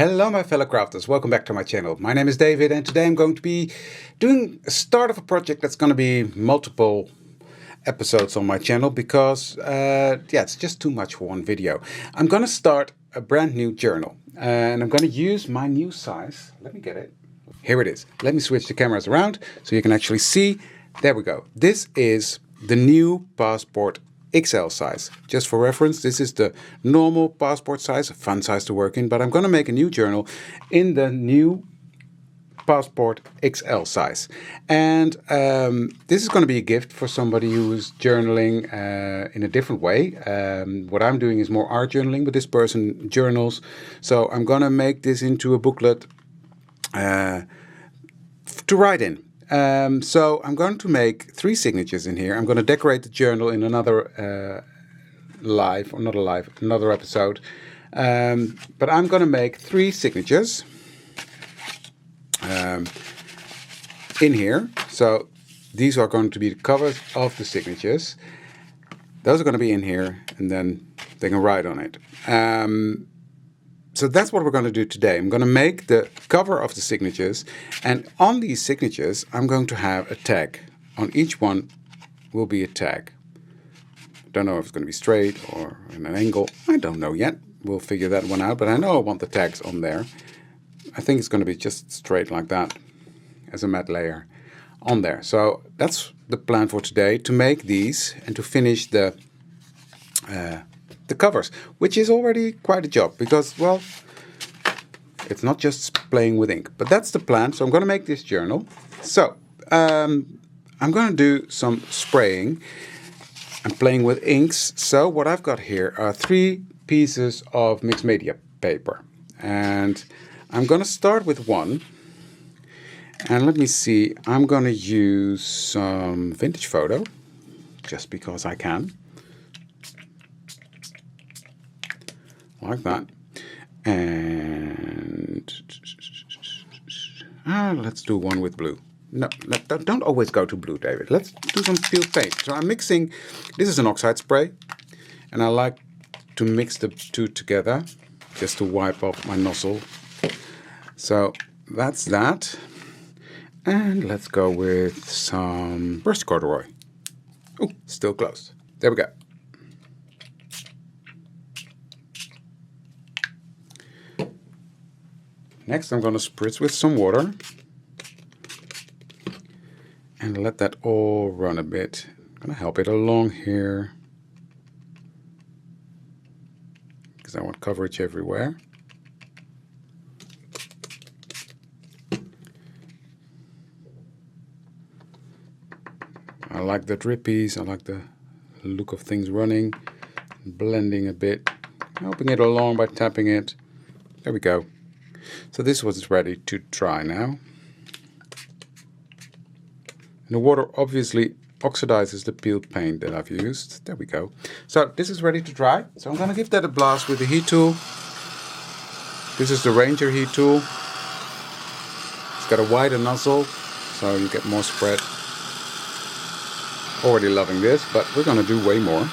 Hello my fellow crafters, welcome back to my channel. My name is David and today I'm going to be doing a start of a project that's going to be multiple episodes on my channel because it's just too much for one video. I'm going to start a brand new journal and I'm going to use my new size. Let me get it. Here it is. Let me switch the cameras around so you can actually see. There we go. This is the new Passport XL size. Just for reference, this is the normal Passport size, a fun size to work in, but I'm going to make a new journal in the new Passport XL size. And this is going to be a gift for somebody who is journaling in a different way. What I'm doing is more art journaling, but this person journals. So I'm going to make this into a booklet to write in. So I'm going to make 3 signatures in here. I'm going to decorate the journal in another another episode. But I'm going to make 3 signatures in here. So these are going to be the covers of the signatures. Those are going to be in here, and then they can write on it. So that's what we're going to do today. I'm going to make the cover of the signatures, and on these signatures I'm going to have a tag. On each one will be a tag. Don't know if it's going to be straight or in an angle. I don't know yet. We'll figure that one out, but I know I want the tags on there. I think it's going to be just straight like that as a matte layer on there. So that's the plan for today, to make these and to finish the covers, which is already quite a job because, well, it's not just playing with ink, but that's the plan. So I'm going to make this journal. So I'm going to do some spraying and playing with inks. So what I've got here are 3 pieces of mixed media paper, and I'm going to start with one. And let me see, I'm going to use some vintage photo just because I can. Like that. And let's do one with blue. No, don't always go to blue, David. Let's do some peeled paint. So I'm mixing, this is an oxide spray, and I like to mix the 2 together just to wipe off my nozzle. So that's that. And let's go with some brushed corduroy. Oh, still closed. There we go. Next, I'm going to spritz with some water and let that all run a bit. I'm going to help it along here because I want coverage everywhere. I like the drippies, I like the look of things running, blending a bit, helping it along by tapping it. There we go. So this was ready to dry now. And the water obviously oxidizes the peeled paint that I've used. There we go. So this is ready to dry. So I'm going to give that a blast with the heat tool. This is the Ranger heat tool. It's got a wider nozzle, so you get more spread. Already loving this, but we're going to do way more.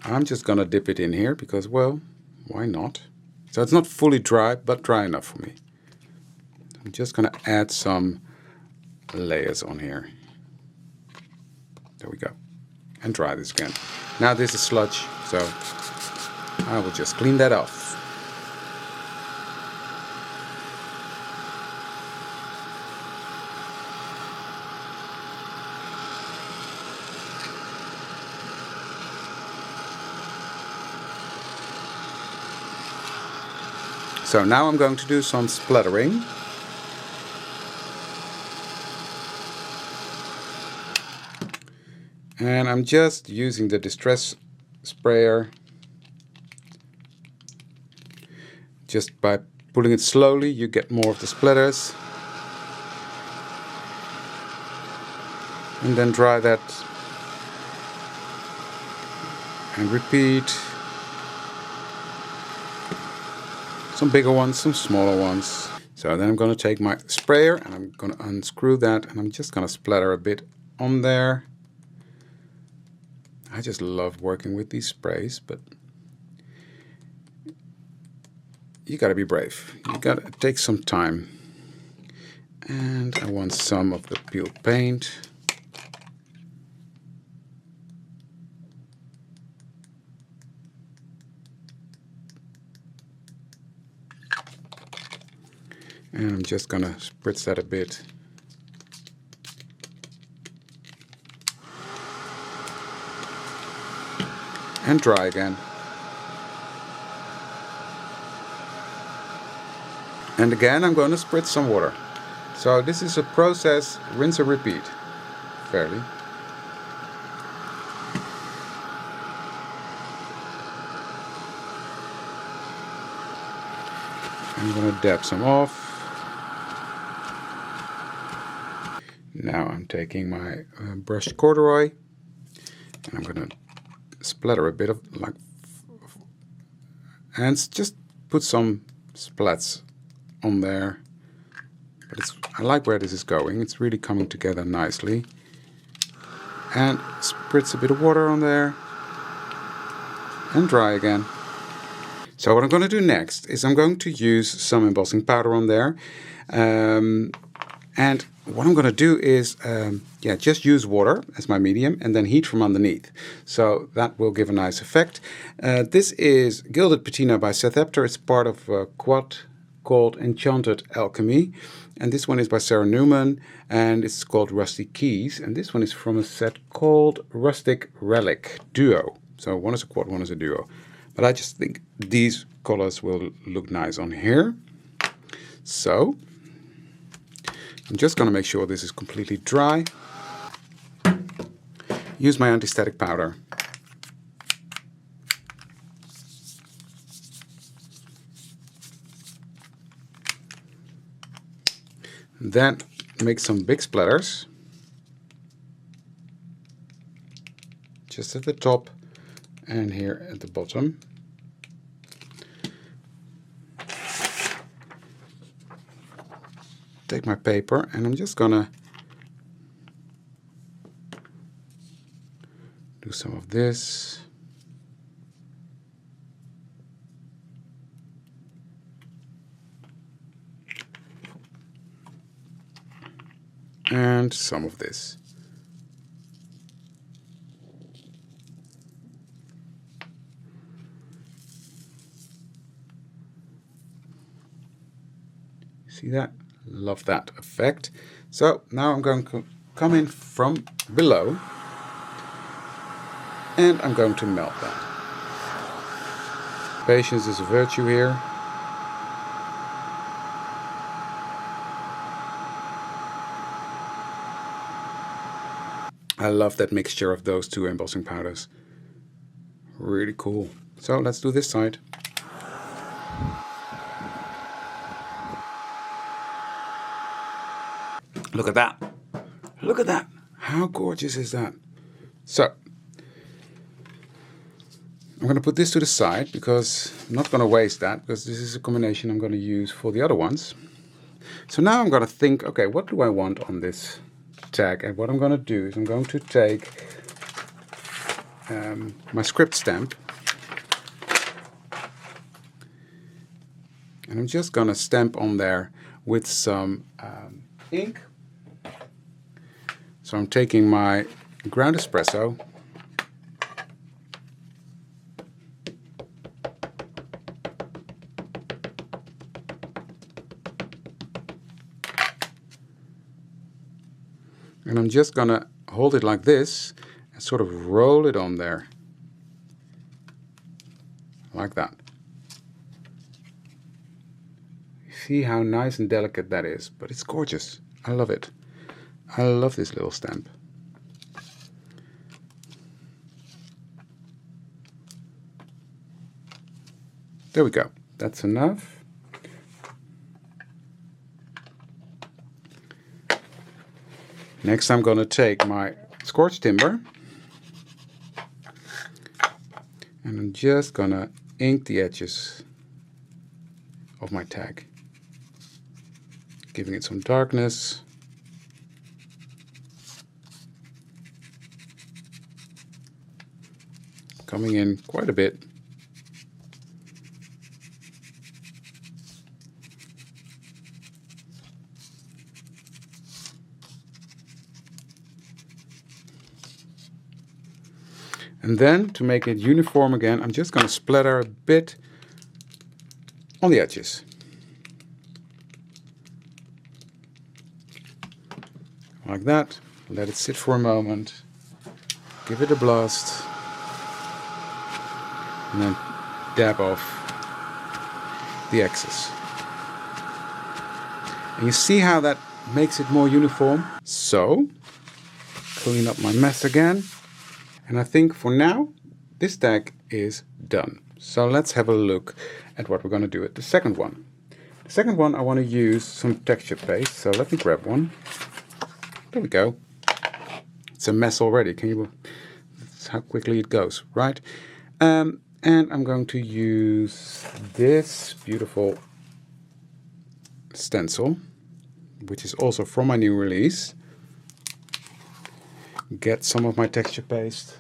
I'm just going to dip it in here because, well, why not? So it's not fully dry, but dry enough for me. I'm just going to add some layers on here. There we go. And dry this again. Now this is sludge, so I will just clean that off. So now I'm going to do some splattering. And I'm just using the distress sprayer. Just by pulling it slowly, you get more of the splatters. And then dry that. And repeat. Some bigger ones, some smaller ones. So then I'm going to take my sprayer and I'm going to unscrew that, and I'm just going to splatter a bit on there. I just love working with these sprays, but you gotta be brave. You gotta take some time. And I want some of the peeled paint. And I'm just gonna spritz that a bit. And dry again. And again I'm going to spritz some water. So this is a process, rinse and repeat, fairly. I'm going to dab some off. Now I'm taking my brushed corduroy and I'm going to splatter a bit of and just put some splats on there. But I like where this is going. It's really coming together nicely. And spritz a bit of water on there and dry again. So what I'm going to do next is I'm going to use some embossing powder on there. And what I'm going to do is just use water as my medium and then heat from underneath. So that will give a nice effect. This is Gilded Patina by Seth Epter. It's part of a quad called Enchanted Alchemy. And this one is by Sarah Newman and it's called Rusty Keys. And this one is from a set called Rustic Relic Duo. So one is a quad, one is a duo. But I just think these colors will look nice on here. So I'm just going to make sure this is completely dry. Use my anti-static powder. Then make some big splatters. Just at the top and here at the bottom. Take my paper and I'm just gonna do some of this. And some of this. See that? Love that effect. So now I'm going to come in from below and I'm going to melt that. Patience is a virtue here. I love that mixture of those two embossing powders. Really cool. So let's do this side. Look at that. Look at that. How gorgeous is that? So I'm going to put this to the side because I'm not going to waste that because this is a combination I'm going to use for the other ones. So now I'm going to think, okay, what do I want on this tag? And what I'm going to do is I'm going to take my script stamp and I'm just going to stamp on there with some ink. So I'm taking my ground espresso and I'm just gonna hold it like this and sort of roll it on there like that. See how nice and delicate that is, but it's gorgeous. I love it. I love this little stamp. There we go. That's enough. Next I'm going to take my scorched timber and I'm just going to ink the edges of my tag, giving it some darkness. coming in quite a bit. And then, to make it uniform again, I'm just going to splatter a bit on the edges. Like that. Let it sit for a moment. Give it a blast. And then dab off the excess. And you see how that makes it more uniform? So, clean up my mess again. And I think for now, this tag is done. So let's have a look at what we're going to do with the second one. The second one, I want to use some texture paste. So let me grab one. There we go. It's a mess already. Can you? That's how quickly it goes, right? And I'm going to use this beautiful stencil, which is also from my new release. Get some of my texture paste.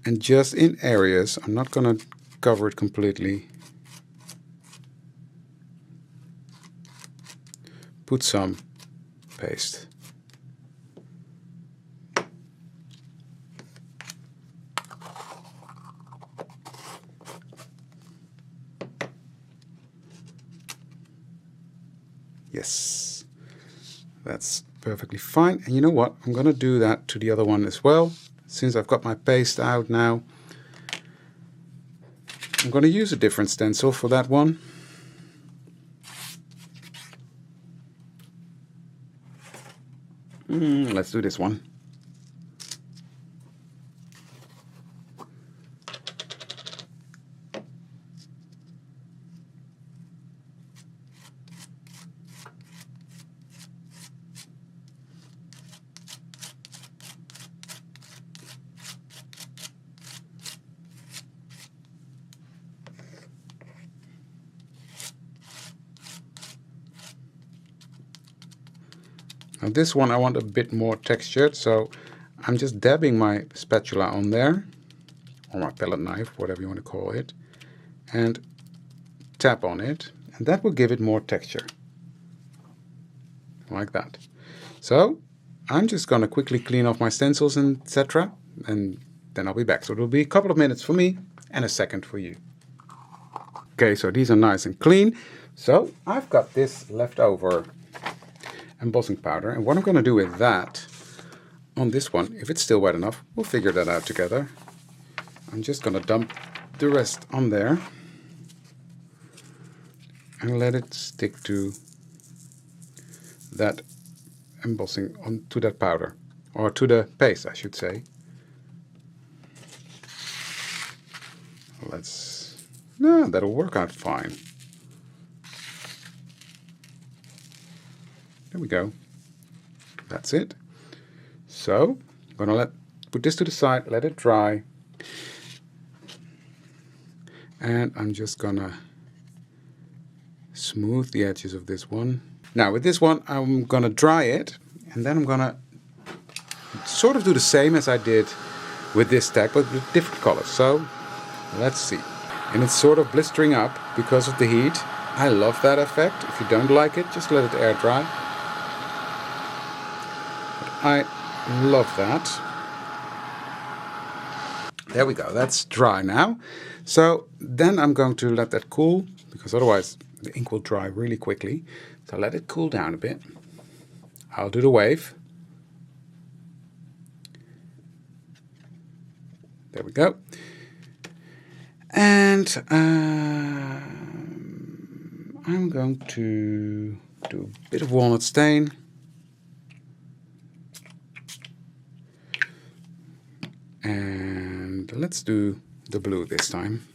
And just in areas, I'm not going to cover it completely. Put some paste. Yes, that's perfectly fine. And you know what? I'm going to do that to the other one as well. Since I've got my paste out now, I'm going to use a different stencil for that one. Let's do this one. Now this one I want a bit more textured, so I'm just dabbing my spatula on there, or my palette knife, whatever you want to call it, and tap on it, and that will give it more texture, like that. So I'm just going to quickly clean off my stencils and etc., and then I'll be back. So it'll be a couple of minutes for me and a second for you. Okay, so these are nice and clean. So I've got this leftover embossing powder, and what I'm going to do with that on this one, if it's still wet enough, we'll figure that out together. I'm just going to dump the rest on there and let it stick to that embossing, onto that powder, or to the paste I should say. No, that'll work out fine. There we go. That's it. So I'm gonna put this to the side, let it dry, and I'm just gonna smooth the edges of this one. Now with this one, I'm gonna dry it, and then I'm gonna sort of do the same as I did with this tag, but with different colors. So let's see. And it's sort of blistering up because of the heat. I love that effect. If you don't like it, just let it air dry. I love that. There we go, that's dry now. So then I'm going to let that cool, because otherwise the ink will dry really quickly. So let it cool down a bit. I'll do the wave. There we go. And I'm going to do a bit of walnut stain. And let's do the blue this time.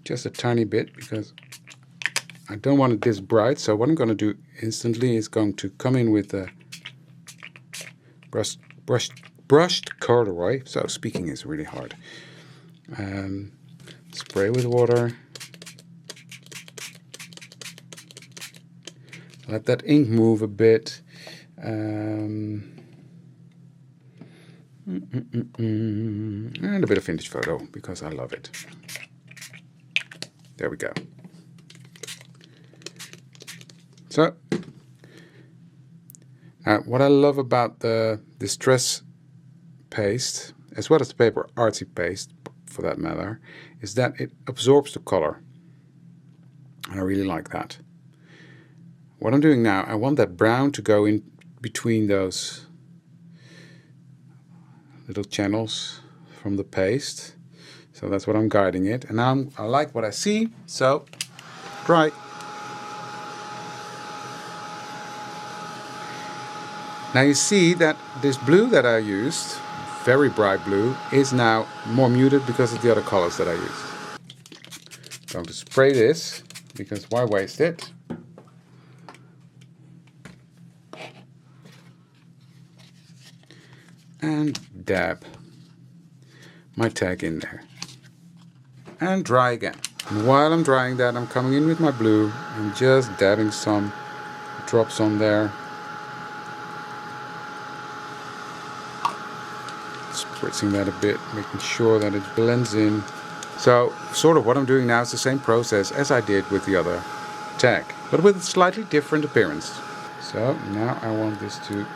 Just a tiny bit, because I don't want it this bright. So what I'm going to do instantly is going to come in with a brushed corduroy. So speaking is really hard. Spray with water. Let that ink move a bit. And a bit of vintage photo, because I love it. There we go. So, what I love about the distress paste, as well as the paper artsy paste, for that matter, is that it absorbs the color. And I really like that. What I'm doing now, I want that brown to go in between those little channels from the paste. So that's what I'm guiding it. And now I like what I see, so try. Now you see that this blue that I used, very bright blue, is now more muted because of the other colors that I used. I'm going to spray this, because why waste it? And dab my tag in there. And dry again. And while I'm drying that, I'm coming in with my blue and just dabbing some drops on there. Spritzing that a bit, making sure that it blends in. So, sort of what I'm doing now is the same process as I did with the other tag, but with a slightly different appearance. So, now I want this to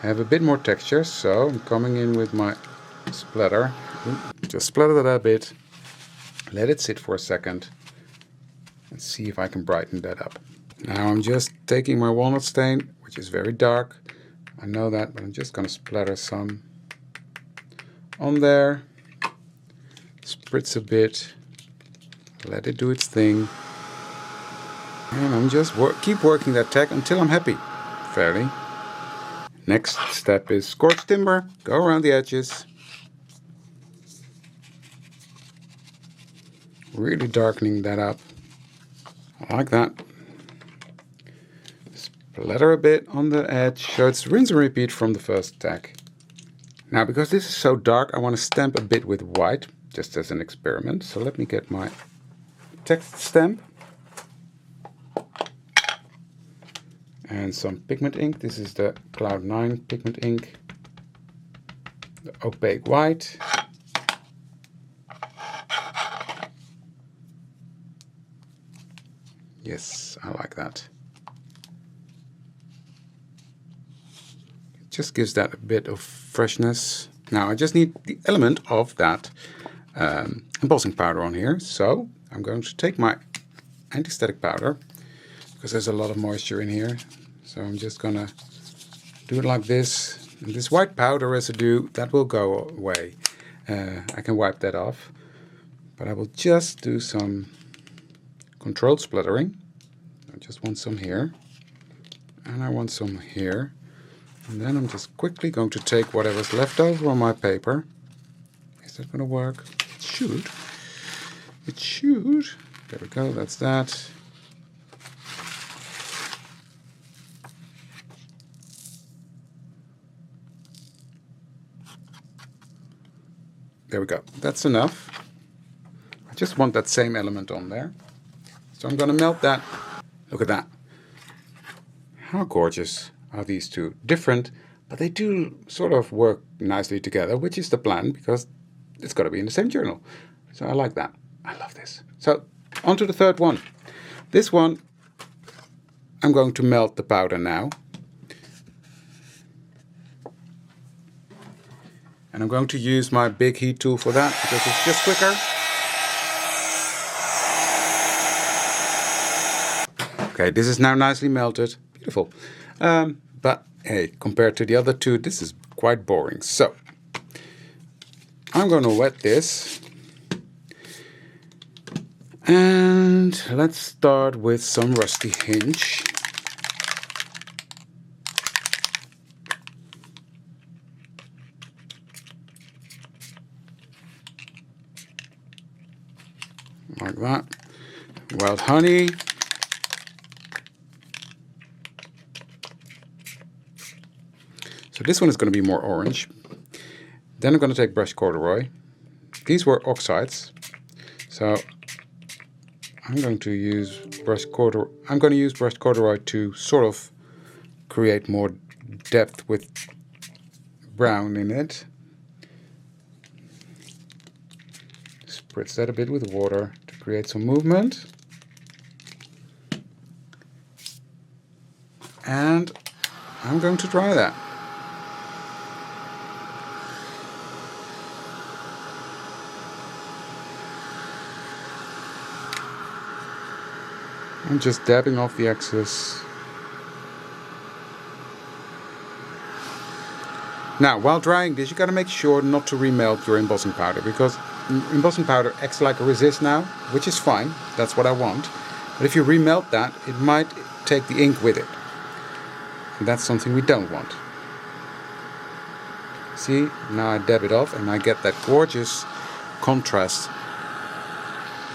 have a bit more texture, so I'm coming in with my splatter. Just splatter that a bit, let it sit for a second, and see if I can brighten that up. Now I'm just taking my walnut stain, which is very dark, I know that, but I'm just going to splatter some on there, spritz a bit, let it do its thing, and I'm just keep working that tag until I'm happy, fairly. Next step is scorched timber, go around the edges, really darkening that up, like that. Splatter a bit on the edge, so it's rinse and repeat from the first tag. Now, because this is so dark, I want to stamp a bit with white, just as an experiment. So let me get my text stamp and some pigment ink. This is the Cloud 9 pigment ink, the opaque white. Yes, I like that. It just gives that a bit of freshness. Now I just need the element of that embossing powder on here. So I'm going to take my anti-static powder, because there's a lot of moisture in here. So I'm just going to do it like this. And this white powder residue, that will go away. I can wipe that off. But I will just do some controlled splattering. I just want some here. And I want some here. And then I'm just quickly going to take whatever's left over on my paper. Is that going to work? It should. It should. There we go, that's that. There we go, that's enough. I just want that same element on there. So I'm going to melt that. Look at that. How gorgeous are these two? Different, but they do sort of work nicely together, which is the plan, because it's got to be in the same journal. So I like that. I love this. So on to the third one. This one, I'm going to melt the powder now. And I'm going to use my big heat tool for that, because it's just quicker. Okay, this is now nicely melted. Beautiful. But hey, compared to the other two, this is quite boring. So I'm going to wet this. And let's start with some rusty hinge. Like that. Wild honey. So this one is going to be more orange. Then I'm going to take brushed corduroy. These were oxides. So I'm going to use brushed corduroy to sort of create more depth with brown in it. Spritz that a bit with water to create some movement. And I'm going to dry that. I'm just dabbing off the excess. Now, while drying this, you got to make sure not to remelt your embossing powder, because embossing powder acts like a resist now, which is fine. That's what I want. But if you remelt that, it might take the ink with it. And that's something we don't want. See, now I dab it off and I get that gorgeous contrast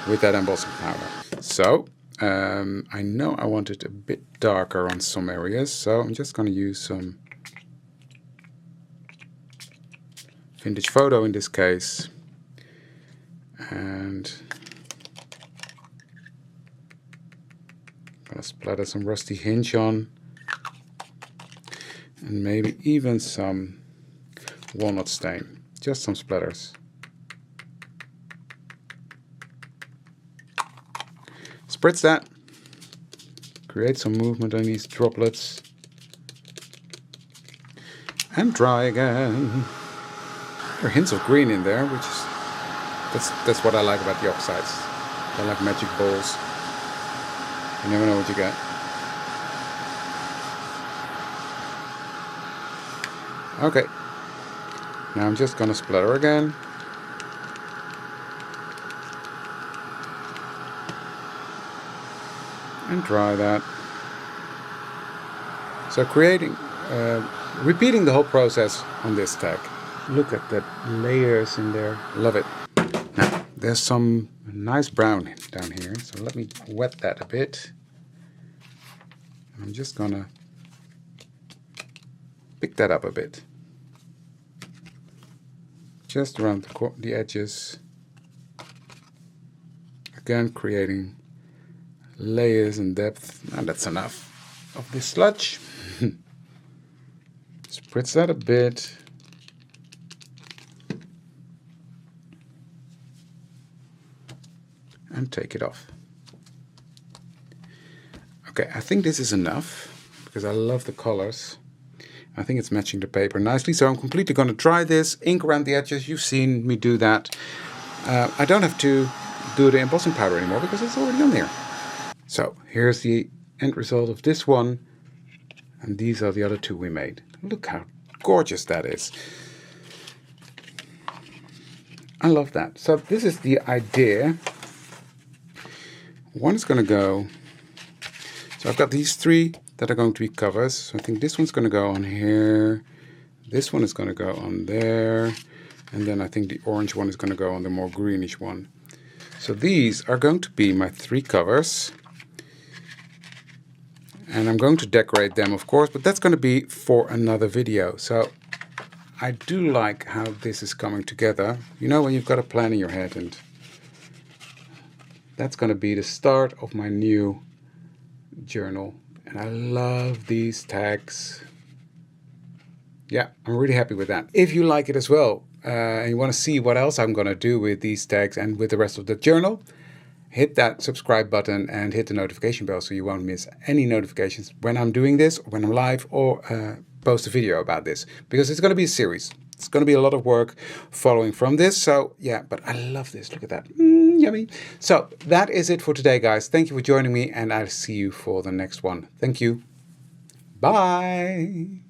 with that embossing powder. So, I know I want it a bit darker on some areas, so I'm just going to use some vintage photo in this case, and gonna splatter some rusty hinge on, and maybe even some walnut stain, just some splatters. Spritz that, create some movement on these droplets, and dry again. There are hints of green in there, which is that's what I like about the oxides. They're like magic balls. You never know what you get. Okay, now I'm just gonna splatter again. And dry that. So repeating the whole process on this tag. Look at the layers in there. Love it. Now, there's some nice brown down here, so let me wet that a bit. I'm just gonna pick that up a bit. Just around the edges. Again, creating layers and depth. Now that's enough of this sludge. Spritz that a bit. And take it off. Okay, I think this is enough because I love the colors. I think it's matching the paper nicely, so I'm completely going to dry this, ink around the edges. You've seen me do that. I don't have to do the embossing powder anymore because it's already on there. So here's the end result of this one, and these are the other two we made. Look how gorgeous that is. I love that. So this is the idea. One is going to go, so I've got these three that are going to be covers. So I think this one's going to go on here, this one is going to go on there, and then I think the orange one is going to go on the more greenish one. So these are going to be my three covers, and I'm going to decorate them, of course, but that's going to be for another video. So I do like how this is coming together. You know, when you've got a plan in your head, and that's going to be the start of my new journal. And I love these tags. Yeah, I'm really happy with that. If you like it as well, and you want to see what else I'm going to do with these tags and with the rest of the journal, hit that subscribe button and hit the notification bell so you won't miss any notifications when I'm doing this, or when I'm live, or post a video about this. Because it's going to be a series. It's going to be a lot of work following from this. So yeah, but I love this. Look at that. Yummy. So that is it for today, guys. Thank you for joining me, and I'll see you for the next one. Thank you. Bye.